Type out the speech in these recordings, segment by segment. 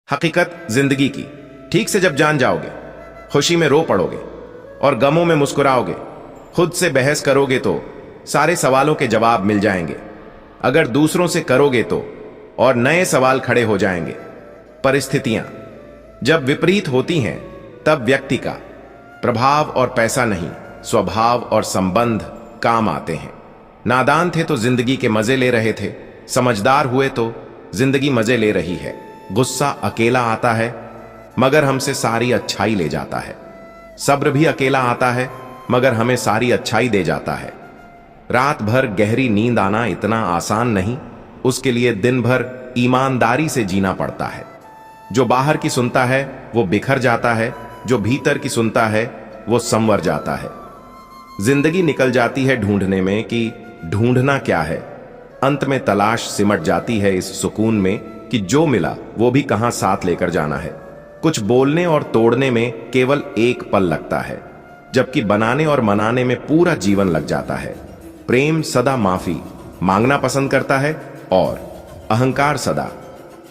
हकीकत जिंदगी की ठीक से जब जान जाओगे, खुशी में रो पड़ोगे और गमों में मुस्कुराओगे, खुद से बहस करोगे तो सारे सवालों के जवाब मिल जाएंगे। अगर दूसरों से करोगे तो और नए सवाल खड़े हो जाएंगे। परिस्थितियां जब विपरीत होती हैं तब व्यक्ति का प्रभाव और पैसा नहीं, स्वभाव और संबंध काम आते हैं। नादान थे तो जिंदगी के मजे ले रहे थे, समझदार हुए तो जिंदगी मजे ले रही है। गुस्सा अकेला आता है मगर हमसे सारी अच्छाई ले जाता है। सब्र भी अकेला आता है मगर हमें सारी अच्छाई दे जाता है। रात भर गहरी नींद आना इतना आसान नहीं, उसके लिए दिन भर ईमानदारी से जीना पड़ता है। जो बाहर की सुनता है वो बिखर जाता है, जो भीतर की सुनता है वो संवर जाता है। जिंदगी निकल जाती है ढूंढने में कि ढूंढना क्या है। अंत में तलाश सिमट जाती है इस सुकून में कि जो मिला वो भी कहां साथ लेकर जाना है। कुछ बोलने और तोड़ने में केवल एक पल लगता है, जबकि बनाने और मनाने में पूरा जीवन लग जाता है। प्रेम सदा माफी मांगना पसंद करता है और अहंकार सदा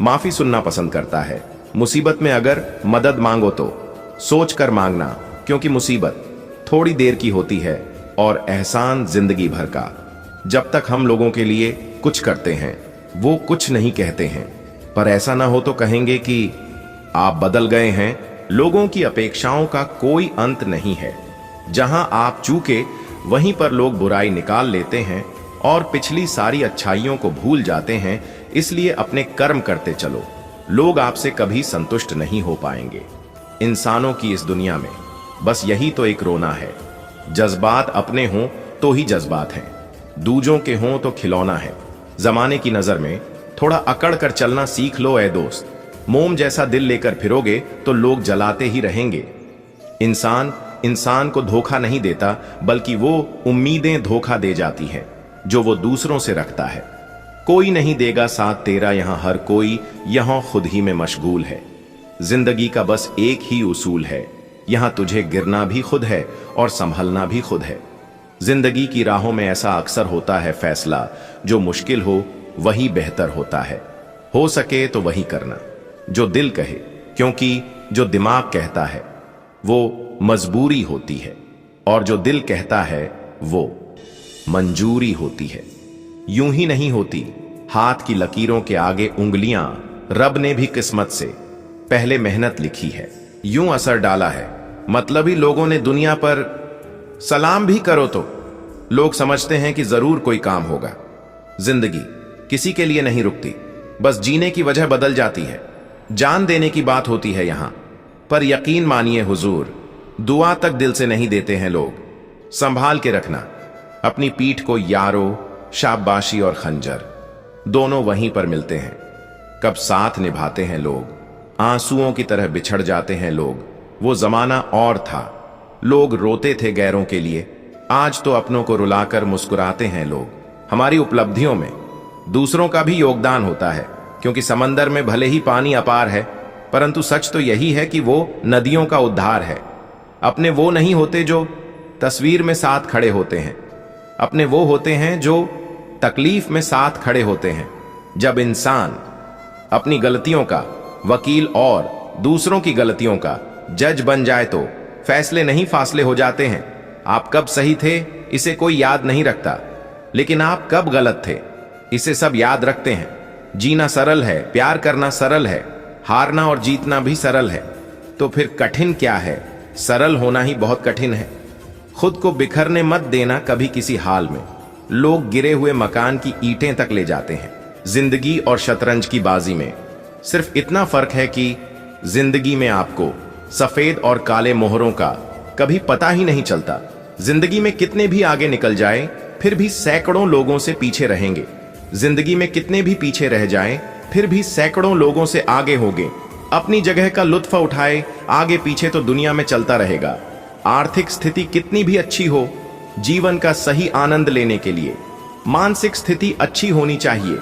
माफी सुनना पसंद करता है। मुसीबत में अगर मदद मांगो तो सोच कर मांगना, क्योंकि मुसीबत थोड़ी देर की होती है और एहसान जिंदगी भर का। जब तक हम लोगों के लिए कुछ करते हैं वो कुछ नहीं कहते हैं, पर ऐसा ना हो तो कहेंगे कि आप बदल गए हैं। लोगों की अपेक्षाओं का कोई अंत नहीं है। जहां आप चूके वहीं पर लोग बुराई निकाल लेते हैं और पिछली सारी अच्छाइयों को भूल जाते हैं। इसलिए अपने कर्म करते चलो, लोग आपसे कभी संतुष्ट नहीं हो पाएंगे। इंसानों की इस दुनिया में बस यही तो एक रोना है। जज्बात अपने हों तो ही जज्बात हैं, दूजों के हों तो खिलौना है। जमाने की नजर में थोड़ा अकड़ कर चलना सीख लो ए दोस्त। मोम जैसा दिल लेकर फिरोगे तो लोग जलाते ही रहेंगे। इंसान को धोखा नहीं देता, बल्कि वो उम्मीदें धोखा दे जाती हैं जो वो दूसरों से रखता है। कोई नहीं देगा साथ तेरा, यहां हर कोई यहां खुद ही में मशगूल है। जिंदगी का बस एक ही उसूल है, यहां तुझे गिरना भी खुद है और संभलना भी खुद है। जिंदगी की राहों में ऐसा अक्सर होता है फैसला, जो मुश्किल हो वही बेहतर होता है। हो सके तो वही करना जो दिल कहे, क्योंकि जो दिमाग कहता है वो मजबूरी होती है और जो दिल कहता है वो मंजूरी होती है। यूं ही नहीं होती हाथ की लकीरों के आगे उंगलियां, रब ने भी किस्मत से पहले मेहनत लिखी है। यूं असर डाला है मतलबी लोगों ने दुनिया पर। सलाम भी करो तो लोग समझते हैं कि जरूर कोई काम होगा। जिंदगी किसी के लिए नहीं रुकती, बस जीने की वजह बदल जाती है। जान देने की बात होती है यहां, पर यकीन मानिए हुजूर, दुआ तक दिल से नहीं देते हैं लोग। संभाल के रखना अपनी पीठ को यारो, शाबाशी और खंजर दोनों वहीं पर मिलते हैं। कब साथ निभाते हैं लोग, आंसुओं की तरह बिछड़ जाते हैं लोग। वो जमाना और था, लोग रोते थे गैरों के लिए, आज तो अपनों को रुलाकर मुस्कुराते हैं लोग। हमारी उपलब्धियों में दूसरों का भी योगदान होता है, क्योंकि समंदर में भले ही पानी अपार है, परंतु सच तो यही है कि वो नदियों का उद्धार है। अपने वो नहीं होते जो तस्वीर में साथ खड़े होते हैं, अपने वो होते हैं जो तकलीफ में साथ खड़े होते हैं। जब इंसान अपनी गलतियों का वकील और दूसरों की गलतियों का जज बन जाए तो फैसले नहीं फासले हो जाते हैं। आप कब सही थे इसे कोई याद नहीं रखता, लेकिन आप कब गलत थे इसे सब याद रखते हैं। जीना सरल है, प्यार करना सरल है, हारना और जीतना भी सरल है, तो फिर कठिन क्या है? सरल होना ही बहुत कठिन है। खुद को बिखरने मत देना कभी किसी हाल में। लोग गिरे हुए मकान की ईंटें तक ले जाते हैं। जिंदगी और शतरंज की बाजी में सिर्फ इतना फर्क है कि जिंदगी में आपको सफेद और काले मोहरों का कभी पता ही नहीं चलता। जिंदगी में कितने भी आगे निकल जाए फिर भी सैकड़ों लोगों से पीछे रहेंगे। जिंदगी में कितने भी पीछे रह जाएं फिर भी सैकड़ों लोगों से आगे होंगे। अपनी जगह का लुत्फ उठाए, आगे पीछे तो दुनिया में चलता रहेगा। आर्थिक स्थिति कितनी भी अच्छी हो, जीवन का सही आनंद लेने के लिए मानसिक स्थिति अच्छी होनी चाहिए।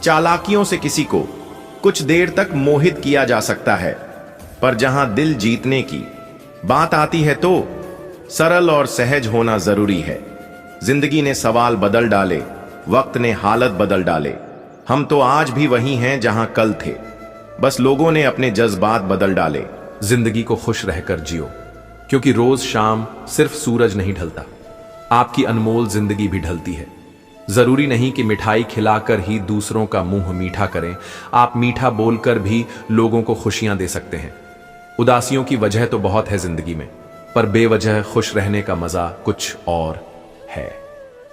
चालाकियों से किसी को कुछ देर तक मोहित किया जा सकता है, पर जहां दिल जीतने की बात आती है तो सरल और सहज होना जरूरी है। जिंदगी ने सवाल बदल डाले, वक्त ने हालत बदल डाले। हम तो आज भी वही हैं जहां कल थे। बस लोगों ने अपने जज्बात बदल डाले। जिंदगी को खुश रहकर जियो, क्योंकि रोज शाम सिर्फ सूरज नहीं ढलता, आपकी अनमोल जिंदगी भी ढलती है। जरूरी नहीं कि मिठाई खिलाकर ही दूसरों का मुंह मीठा करें, आप मीठा बोलकर भी लोगों को खुशियां दे सकते हैं। उदासियों की वजह तो बहुत है जिंदगी में, पर बेवजह खुश रहने का मजा कुछ और है।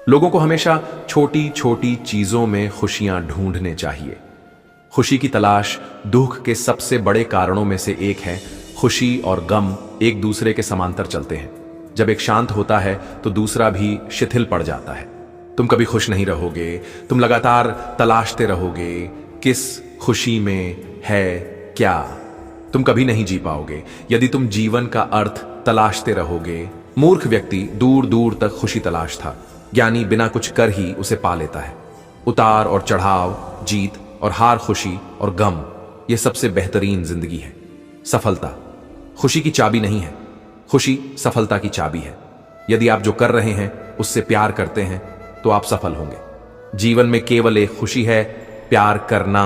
लोगों को हमेशा छोटी छोटी चीजों में खुशियां ढूंढने चाहिए। खुशी की तलाश दुख के सबसे बड़े कारणों में से एक है। खुशी और गम एक दूसरे के समांतर चलते हैं। जब एक शांत होता है तो दूसरा भी शिथिल पड़ जाता है। तुम कभी खुश नहीं रहोगे, तुम लगातार तलाशते रहोगे किस खुशी में है क्या। तुम कभी नहीं जी पाओगे यदि तुम जीवन का अर्थ तलाशते रहोगे। मूर्ख व्यक्ति दूर दूर तक खुशी तलाश था, ज्ञानी बिना कुछ कर ही उसे पा लेता है। उतार और चढ़ाव, जीत और हार, खुशी और गम, यह सबसे बेहतरीन जिंदगी है। सफलता खुशी की चाबी नहीं है, खुशी सफलता की चाबी है। यदि आप जो कर रहे हैं उससे प्यार करते हैं तो आप सफल होंगे। जीवन में केवल एक खुशी है, प्यार करना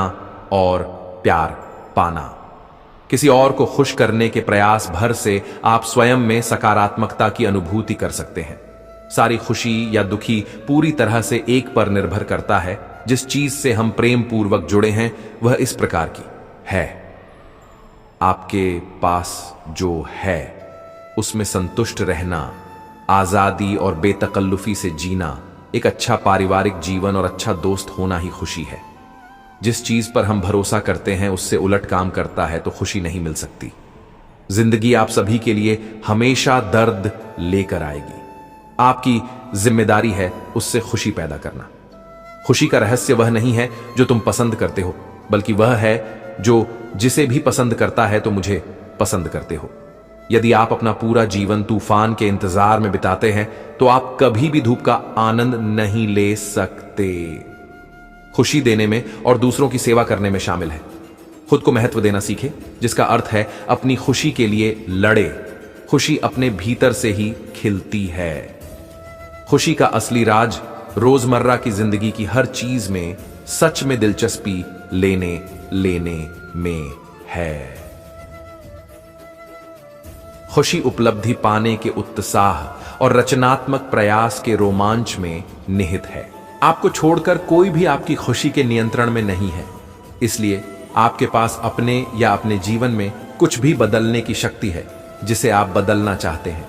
और प्यार पाना। किसी और को खुश करने के प्रयास भर से आप स्वयं में सकारात्मकता की अनुभूति कर सकते हैं। सारी खुशी या दुखी पूरी तरह से एक पर निर्भर करता है। जिस चीज से हम प्रेम पूर्वक जुड़े हैं वह इस प्रकार की है। आपके पास जो है उसमें संतुष्ट रहना, आजादी और बेतकल्लुफी से जीना, एक अच्छा पारिवारिक जीवन और अच्छा दोस्त होना ही खुशी है। जिस चीज पर हम भरोसा करते हैं उससे उलट काम करता है तो खुशी नहीं मिल सकती। जिंदगी आप सभी के लिए हमेशा दर्द लेकर आएगी। आपकी जिम्मेदारी है उससे खुशी पैदा करना। खुशी का रहस्य वह नहीं है जो तुम पसंद करते हो, बल्कि वह है जो जिसे भी पसंद करता है तो मुझे पसंद करते हो। यदि आप अपना पूरा जीवन तूफान के इंतजार में बिताते हैं तो आप कभी भी धूप का आनंद नहीं ले सकते। खुशी देने में और दूसरों की सेवा करने में शामिल है। खुद को महत्व देना सीखें, जिसका अर्थ है अपनी खुशी के लिए लड़े। खुशी अपने भीतर से ही खिलती है। खुशी का असली राज रोजमर्रा की जिंदगी की हर चीज में सच में दिलचस्पी लेने में है। खुशी उपलब्धि पाने के उत्साह और रचनात्मक प्रयास के रोमांच में निहित है। आपको छोड़कर कोई भी आपकी खुशी के नियंत्रण में नहीं है, इसलिए आपके पास अपने या अपने जीवन में कुछ भी बदलने की शक्ति है जिसे आप बदलना चाहते हैं।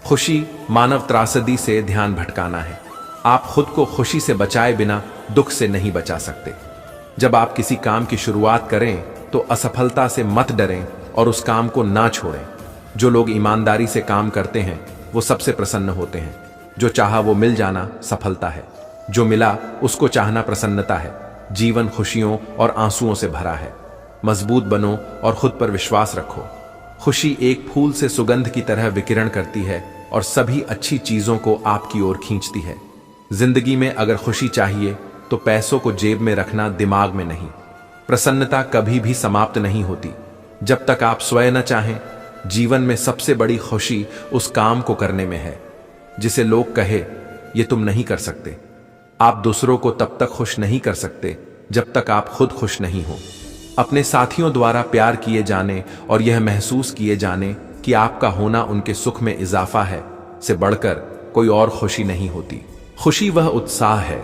खुशी मानव त्रासदी से ध्यान भटकाना है। आप खुद को खुशी से बचाए बिना दुख से नहीं बचा सकते। जब आप किसी काम की शुरुआत करें तो असफलता से मत डरें और उस काम को ना छोड़ें। जो लोग ईमानदारी से काम करते हैं वो सबसे प्रसन्न होते हैं। जो चाहा वो मिल जाना सफलता है, जो मिला उसको चाहना प्रसन्नता है। जीवन खुशियों और आंसुओं से भरा है। मजबूत बनो और खुद पर विश्वास रखो। खुशी एक फूल से सुगंध की तरह विकिरण करती है और सभी अच्छी चीजों को आपकी ओर खींचती है। जिंदगी में अगर खुशी चाहिए तो पैसों को जेब में रखना, दिमाग में नहीं। प्रसन्नता कभी भी समाप्त नहीं होती जब तक आप स्वयं न चाहें। जीवन में सबसे बड़ी खुशी उस काम को करने में है जिसे लोग कहे ये तुम नहीं कर सकते। आप दूसरों को तब तक खुश नहीं कर सकते जब तक आप खुद खुश नहीं हो। अपने साथियों द्वारा प्यार किए जाने और यह महसूस किए जाने कि आपका होना उनके सुख में इजाफा है से बढ़कर कोई और खुशी नहीं होती। खुशी वह उत्साह है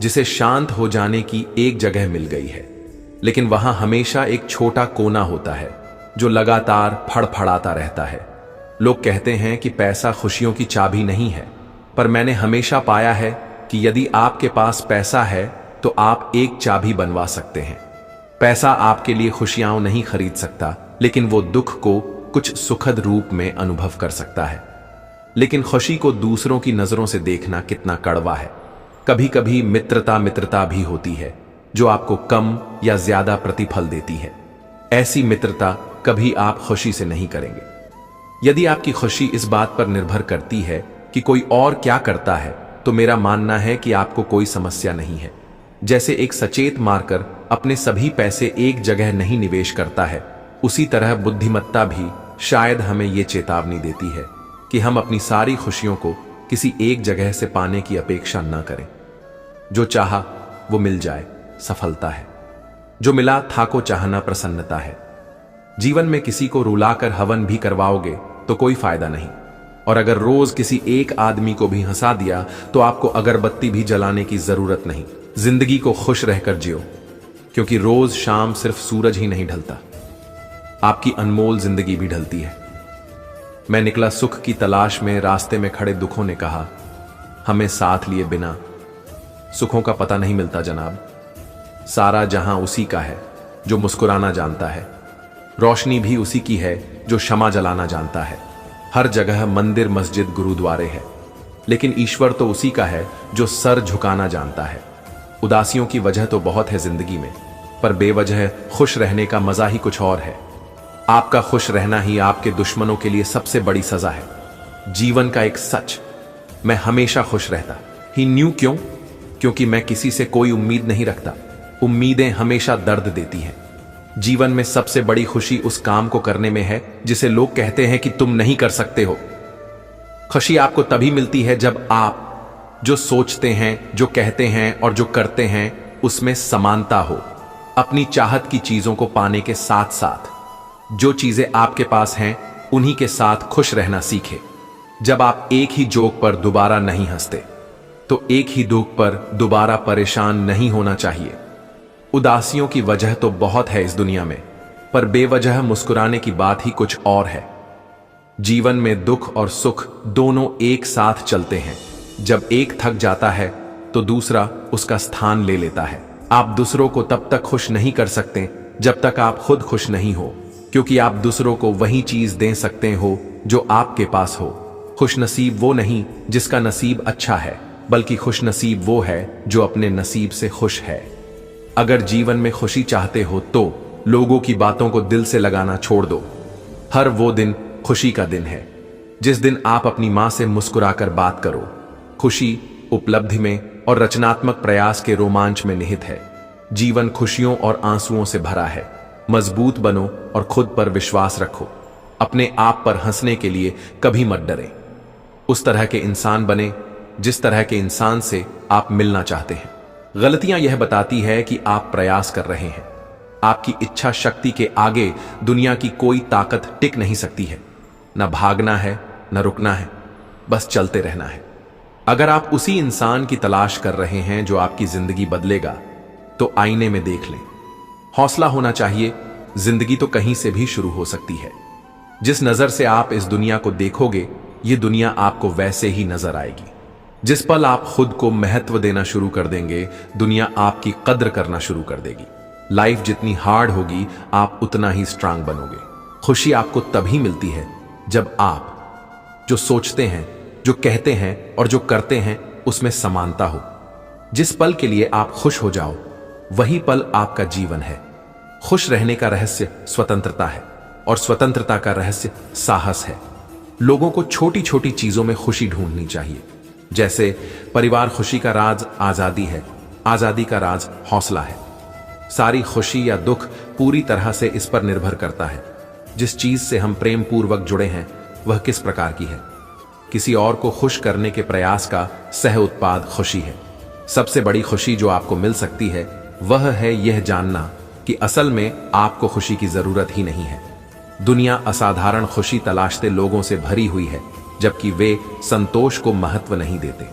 जिसे शांत हो जाने की एक जगह मिल गई है, लेकिन वहां हमेशा एक छोटा कोना होता है जो लगातार फड़फड़ाता रहता है। लोग कहते हैं कि पैसा खुशियों की चाबी नहीं है, पर मैंने हमेशा पाया है कि यदि आपके पास पैसा है तो आप एक चाबी बनवा सकते हैं। पैसा आपके लिए खुशियां नहीं खरीद सकता, लेकिन वो दुख को कुछ सुखद रूप में अनुभव कर सकता है। लेकिन खुशी को दूसरों की नजरों से देखना कितना कड़वा है। कभी कभी मित्रता भी होती है जो आपको कम या ज्यादा प्रतिफल देती है। ऐसी मित्रता कभी आप खुशी से नहीं करेंगे। यदि आपकी खुशी इस बात पर निर्भर करती है कि कोई और क्या करता है, तो मेरा मानना है कि आपको कोई समस्या नहीं है। जैसे एक सचेत मार्कर अपने सभी पैसे एक जगह नहीं निवेश करता है, उसी तरह बुद्धिमत्ता भी शायद हमें ये चेतावनी देती है कि हम अपनी सारी खुशियों को किसी एक जगह से पाने की अपेक्षा न करें। जो चाहा वो मिल जाए, सफलता है। जो मिला था को चाहना प्रसन्नता है। जीवन में किसी को रुलाकर हवन भी करवाओगे तो कोई फायदा नहीं, और अगर रोज किसी एक आदमी को भी हंसा दिया तो आपको अगरबत्ती भी जलाने की जरूरत नहीं। जिंदगी को खुश रहकर जियो, क्योंकि रोज शाम सिर्फ सूरज ही नहीं ढलता, आपकी अनमोल जिंदगी भी ढलती है। मैं निकला सुख की तलाश में, रास्ते में खड़े दुखों ने कहा हमें साथ लिए बिना सुखों का पता नहीं मिलता जनाब। सारा जहां उसी का है जो मुस्कुराना जानता है, रोशनी भी उसी की है जो क्षमा जलाना जानता है। हर जगह मंदिर मस्जिद गुरुद्वारे है, लेकिन ईश्वर तो उसी का है जो सर झुकाना जानता है। उदासियों की वजह तो बहुत है जिंदगी में, पर बेवजह खुश रहने का मजा ही कुछ और है। आपका खुश रहना ही आपके दुश्मनों के लिए सबसे बड़ी सजा है। जीवन का एक सच, मैं हमेशा खुश रहता ही न्यू। क्यों? क्योंकि मैं किसी से कोई उम्मीद नहीं रखता। उम्मीदें हमेशा दर्द देती हैं। जीवन में सबसे बड़ी खुशी उस काम को करने में है जिसे लोग कहते हैं कि तुम नहीं कर सकते हो। खुशी आपको तभी मिलती है जब आप जो सोचते हैं, जो कहते हैं और जो करते हैं उसमें समानता हो। अपनी चाहत की चीजों को पाने के साथ साथ जो चीजें आपके पास हैं उन्हीं के साथ खुश रहना सीखे। जब आप एक ही जोक पर दोबारा नहीं हंसते तो एक ही दुख पर दोबारा परेशान नहीं होना चाहिए। उदासियों की वजह तो बहुत है इस दुनिया में, पर बेवजह मुस्कुराने की बात ही कुछ और है। जीवन में दुख और सुख दोनों एक साथ चलते हैं। जब एक थक जाता है तो दूसरा उसका स्थान ले लेता है। आप दूसरों को तब तक खुश नहीं कर सकते जब तक आप खुद खुश नहीं हो, क्योंकि आप दूसरों को वही चीज दे सकते हो जो आपके पास हो। खुश नसीब वो नहीं जिसका नसीब अच्छा है, बल्कि खुश नसीब वो है जो अपने नसीब से खुश है। अगर जीवन में खुशी चाहते हो तो लोगों की बातों को दिल से लगाना छोड़ दो। हर वो दिन खुशी का दिन है जिस दिन आप अपनी मां से मुस्कुराकर बात करो। खुशी उपलब्धि में और रचनात्मक प्रयास के रोमांच में निहित है। जीवन खुशियों और आंसुओं से भरा है। मजबूत बनो और खुद पर विश्वास रखो। अपने आप पर हंसने के लिए कभी मत डरें। उस तरह के इंसान बने जिस तरह के इंसान से आप मिलना चाहते हैं। गलतियां यह बताती है कि आप प्रयास कर रहे हैं। आपकी इच्छा शक्ति के आगे दुनिया की कोई ताकत टिक नहीं सकती है। न भागना है न रुकना है, बस चलते रहना है। अगर आप उसी इंसान की तलाश कर रहे हैं जो आपकी जिंदगी बदलेगा, तो आईने में देख लें। हौसला होना चाहिए, जिंदगी तो कहीं से भी शुरू हो सकती है। जिस नजर से आप इस दुनिया को देखोगे, ये दुनिया आपको वैसे ही नजर आएगी। जिस पल आप खुद को महत्व देना शुरू कर देंगे, दुनिया आपकी कद्र करना शुरू कर देगी। लाइफ जितनी हार्ड होगी, आप उतना ही स्ट्रांग बनोगे। खुशी आपको तभी मिलती है जब आप जो सोचते हैं, जो कहते हैं और जो करते हैं उसमें समानता हो। जिस पल के लिए आप खुश हो जाओ, वही पल आपका जीवन है। खुश रहने का रहस्य स्वतंत्रता है, और स्वतंत्रता का रहस्य साहस है। लोगों को छोटी छोटी चीजों में खुशी ढूंढनी चाहिए। जैसे परिवार खुशी का राज आजादी है, आजादी का राज हौसला है। सारी खुशी या दुख पूरी तरह से इस पर निर्भर करता है जिस चीज से हम प्रेम पूर्वक जुड़े हैं वह किस प्रकार की है। किसी और को खुश करने के प्रयास का सह उत्पाद खुशी है। सबसे बड़ी खुशी जो आपको मिल सकती है वह है यह जानना कि असल में आपको खुशी की जरूरत ही नहीं है। दुनिया असाधारण खुशी तलाशते लोगों से भरी हुई है, जबकि वे संतोष को महत्व नहीं देते।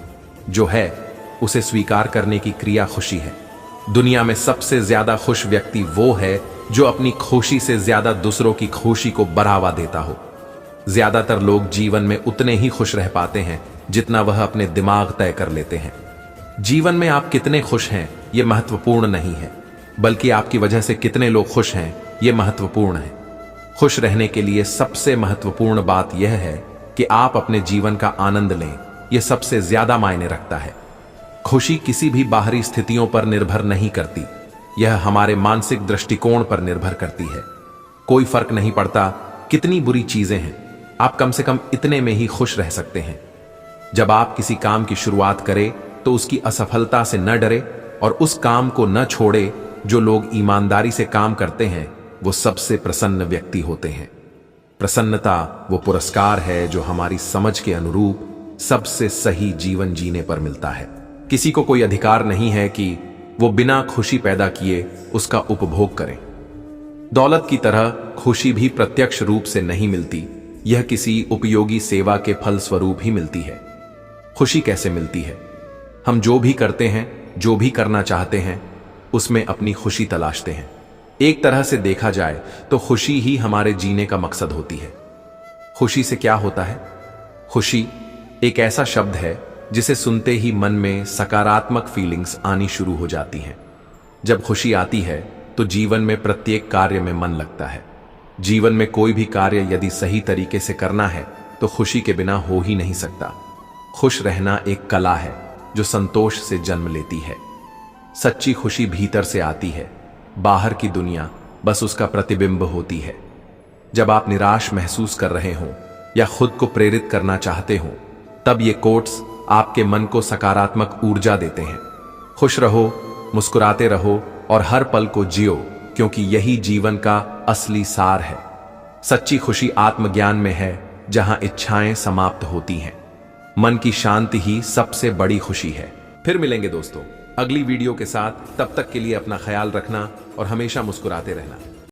जो है उसे स्वीकार करने की क्रिया खुशी है। दुनिया में सबसे ज्यादा खुश व्यक्ति वो है जो अपनी खुशी से ज्यादा दूसरों की खुशी को बढ़ावा देता हो। ज्यादातर लोग जीवन में उतने ही खुश रह पाते हैं जितना वह अपने दिमाग तय कर लेते हैं। जीवन में आप कितने खुश हैं यह महत्वपूर्ण नहीं है, बल्कि आपकी वजह से कितने लोग खुश हैं यह महत्वपूर्ण है। खुश रहने के लिए सबसे महत्वपूर्ण बात यह है कि आप अपने जीवन का आनंद लें। यह सबसे ज्यादा मायने रखता है। खुशी किसी भी बाहरी स्थितियों पर निर्भर नहीं करती, यह हमारे मानसिक दृष्टिकोण पर निर्भर करती है। कोई फर्क नहीं पड़ता कितनी बुरी चीजें हैं, आप कम से कम इतने में ही खुश रह सकते हैं। जब आप किसी काम की शुरुआत करें तो उसकी असफलता से न डरे और उस काम को न छोड़े। जो लोग ईमानदारी से काम करते हैं वो सबसे प्रसन्न व्यक्ति होते हैं। प्रसन्नता वो पुरस्कार है जो हमारी समझ के अनुरूप सबसे सही जीवन जीने पर मिलता है। किसी को कोई अधिकार नहीं है कि वो बिना खुशी पैदा किए उसका उपभोग करें। दौलत की तरह खुशी भी प्रत्यक्ष रूप से नहीं मिलती, यह किसी उपयोगी सेवा के फल स्वरूप ही मिलती है। खुशी कैसे मिलती है? हम जो भी करते हैं, जो भी करना चाहते हैं, उसमें अपनी खुशी तलाशते हैं। एक तरह से देखा जाए तो खुशी ही हमारे जीने का मकसद होती है। खुशी से क्या होता है? खुशी एक ऐसा शब्द है जिसे सुनते ही मन में सकारात्मक फीलिंग्स आनी शुरू हो जाती हैं। जब खुशी आती है तो जीवन में प्रत्येक कार्य में मन लगता है। जीवन में कोई भी कार्य यदि सही तरीके से करना है तो खुशी के बिना हो ही नहीं सकता। खुश रहना एक कला है जो संतोष से जन्म लेती है। सच्ची खुशी भीतर से आती है, बाहर की दुनिया बस उसका प्रतिबिंब होती है। जब आप निराश महसूस कर रहे हों या खुद को प्रेरित करना चाहते हों, तब ये कोट्स आपके मन को सकारात्मक ऊर्जा देते हैं। खुश रहो, मुस्कुराते रहो और हर पल को जियो, क्योंकि यही जीवन का असली सार है। सच्ची खुशी आत्मज्ञान में है, जहां इच्छाएं समाप्त होती हैं। मन की शांति ही सबसे बड़ी खुशी है। फिर मिलेंगे दोस्तों अगली वीडियो के साथ। तब तक के लिए अपना ख्याल रखना और हमेशा मुस्कुराते रहना।